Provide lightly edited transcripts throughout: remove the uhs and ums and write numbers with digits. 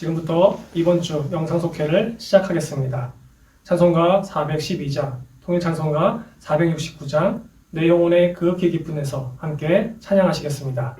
지금부터 이번 주 영상 속회를 시작하겠습니다. 찬송가 412장, 통일찬송가 469장, 내 영혼의 그윽히 깊은에서 함께 찬양하시겠습니다.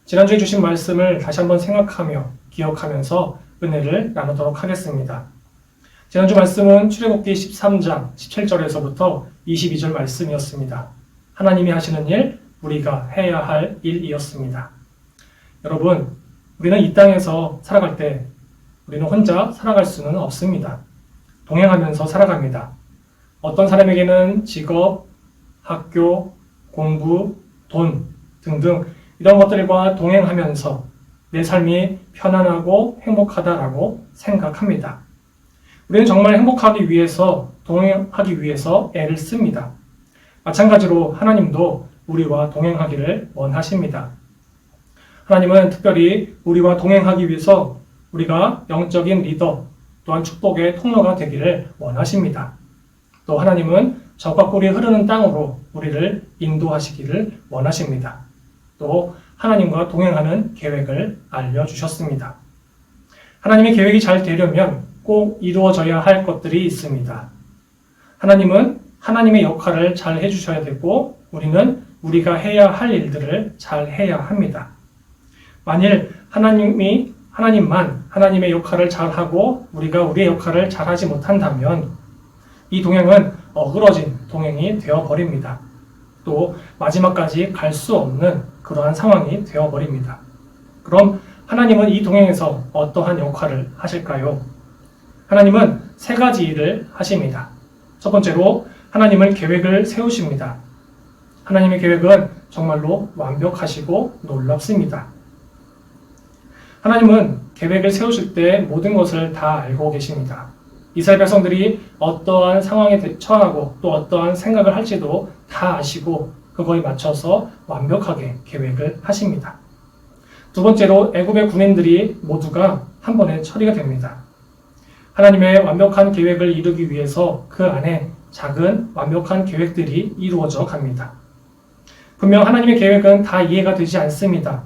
지난주에 주신 말씀을 다시 한번 생각하며 기억하면서 은혜를 나누도록 하겠습니다. 지난주 말씀은 출애굽기 13장 17절에서부터 22절 말씀이었습니다. 하나님이 하시는 일, 우리가 해야 할 일이었습니다. 여러분, 우리는 이 땅에서 살아갈 때 우리는 혼자 살아갈 수는 없습니다. 동행하면서 살아갑니다. 어떤 사람에게는 직업, 학교, 공부, 돈 등등 이런 것들과 동행하면서 내 삶이 편안하고 행복하다라고 생각합니다. 우리는 정말 행복하기 위해서, 동행하기 위해서 애를 씁니다. 마찬가지로 하나님도 우리와 동행하기를 원하십니다. 하나님은 특별히 우리와 동행하기 위해서 우리가 영적인 리더, 또한 축복의 통로가 되기를 원하십니다. 또 하나님은 젖과 꿀이 흐르는 땅으로 우리를 인도하시기를 원하십니다. 또 하나님과 동행하는 계획을 알려주셨습니다. 하나님의 계획이 잘 되려면 꼭 이루어져야 할 것들이 있습니다. 하나님은 하나님의 역할을 잘 해주셔야 되고 우리는 우리가 해야 할 일들을 잘 해야 합니다. 만일 하나님만 하나님의 역할을 잘하고 우리가 우리의 역할을 잘하지 못한다면 이 동행은 어그러진 동행이 되어버립니다. 또 마지막까지 갈 수 없는 그러한 상황이 되어버립니다. 그럼 하나님은 이 동행에서 어떠한 역할을 하실까요? 하나님은 세 가지 일을 하십니다. 첫 번째로 하나님은 계획을 세우십니다. 하나님의 계획은 정말로 완벽하시고 놀랍습니다. 하나님은 계획을 세우실 때 모든 것을 다 알고 계십니다. 이스라엘 백성들이 어떠한 상황에 처하고 또 어떠한 생각을 할지도 다 아시고 그거에 맞춰서 완벽하게 계획을 하십니다. 두 번째로 애굽의 군인들이 모두가 한 번에 처리가 됩니다. 하나님의 완벽한 계획을 이루기 위해서 그 안에 작은 완벽한 계획들이 이루어져 갑니다. 분명 하나님의 계획은 다 이해가 되지 않습니다.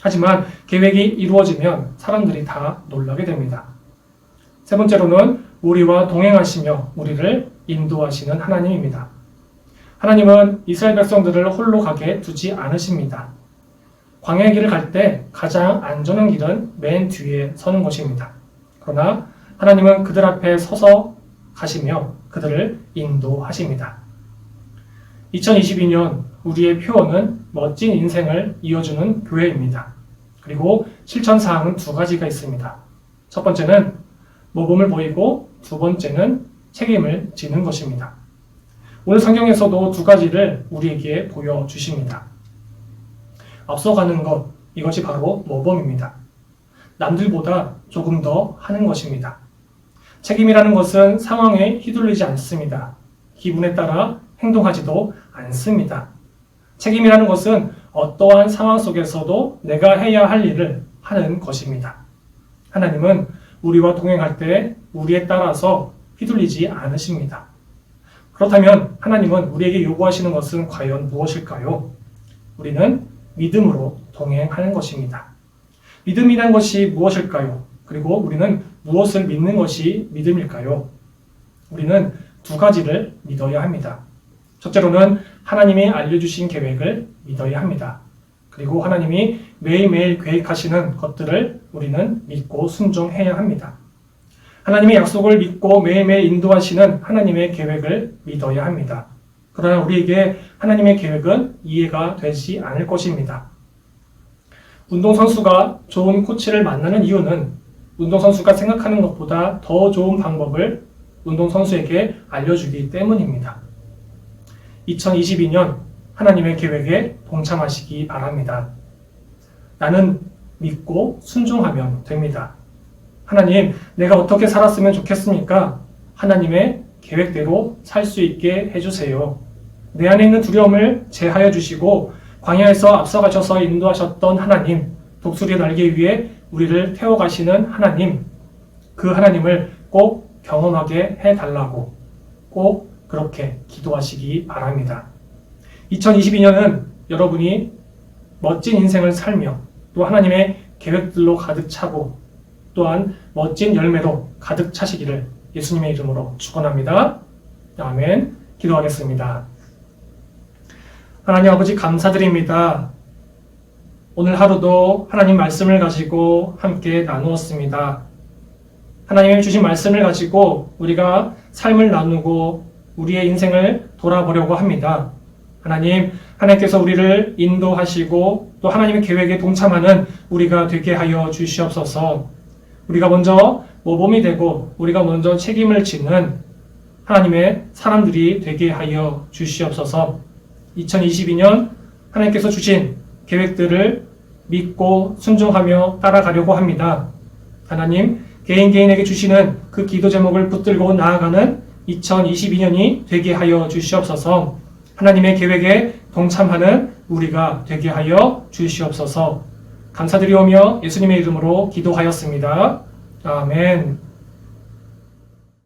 하지만 계획이 이루어지면 사람들이 다 놀라게 됩니다. 세 번째로는 우리와 동행하시며 우리를 인도하시는 하나님입니다. 하나님은 이스라엘 백성들을 홀로 가게 두지 않으십니다. 광야의 길을 갈 때 가장 안전한 길은 맨 뒤에 서는 것입니다. 그러나 하나님은 그들 앞에 서서 가시며 그들을 인도하십니다. 2022년 우리의 표어는 멋진 인생을 이어주는 교회입니다. 그리고 실천사항은 두 가지가 있습니다. 첫 번째는 모범을 보이고 두 번째는 책임을 지는 것입니다. 오늘 성경에서도 두 가지를 우리에게 보여주십니다. 앞서가는 것, 이것이 바로 모범입니다. 남들보다 조금 더 하는 것입니다. 책임이라는 것은 상황에 휘둘리지 않습니다. 기분에 따라 행동하지도 않습니다. 책임이라는 것은 어떠한 상황 속에서도 내가 해야 할 일을 하는 것입니다. 하나님은 우리와 동행할 때 우리에 따라서 휘둘리지 않으십니다. 그렇다면 하나님은 우리에게 요구하시는 것은 과연 무엇일까요? 우리는 믿음으로 동행하는 것입니다. 믿음이란 것이 무엇일까요? 그리고 우리는 무엇을 믿는 것이 믿음일까요? 우리는 두 가지를 믿어야 합니다. 첫째로는 하나님이 알려주신 계획을 믿어야 합니다. 그리고 하나님이 매일매일 계획하시는 것들을 우리는 믿고 순종해야 합니다. 하나님의 약속을 믿고 매일매일 인도하시는 하나님의 계획을 믿어야 합니다. 그러나 우리에게 하나님의 계획은 이해가 되지 않을 것입니다. 운동선수가 좋은 코치를 만나는 이유는 운동선수가 생각하는 것보다 더 좋은 방법을 운동선수에게 알려주기 때문입니다. 2022년 하나님의 계획에 동참하시기 바랍니다. 나는 믿고 순종하면 됩니다. 하나님, 내가 어떻게 살았으면 좋겠습니까? 하나님의 계획대로 살 수 있게 해주세요. 내 안에 있는 두려움을 제하여 주시고 광야에서 앞서가셔서 인도하셨던 하나님, 독수리 날개 위에 우리를 태워가시는 하나님, 그 하나님을 꼭 경험하게 해달라고 꼭 그렇게 기도하시기 바랍니다. 2022년은 여러분이 멋진 인생을 살며 또 하나님의 계획들로 가득 차고 또한 멋진 열매로 가득 차시기를 예수님의 이름으로 축원합니다. 아멘. 기도하겠습니다. 하나님 아버지 감사드립니다. 오늘 하루도 하나님 말씀을 가지고 함께 나누었습니다. 하나님이 주신 말씀을 가지고 우리가 삶을 나누고 우리의 인생을 돌아보려고 합니다. 하나님께서 우리를 인도하시고 또 하나님의 계획에 동참하는 우리가 되게 하여 주시옵소서. 우리가 먼저 모범이 되고 우리가 먼저 책임을 지는 하나님의 사람들이 되게 하여 주시옵소서. 2022년 하나님께서 주신 계획들을 믿고 순종하며 따라가려고 합니다. 하나님, 개인에게 주시는 그 기도 제목을 붙들고 나아가는 2022년이 되게 하여 주시옵소서. 하나님의 계획에 동참하는 우리가 되게 하여 주시옵소서. 감사드리오며 예수님의 이름으로 기도하였습니다. 아멘.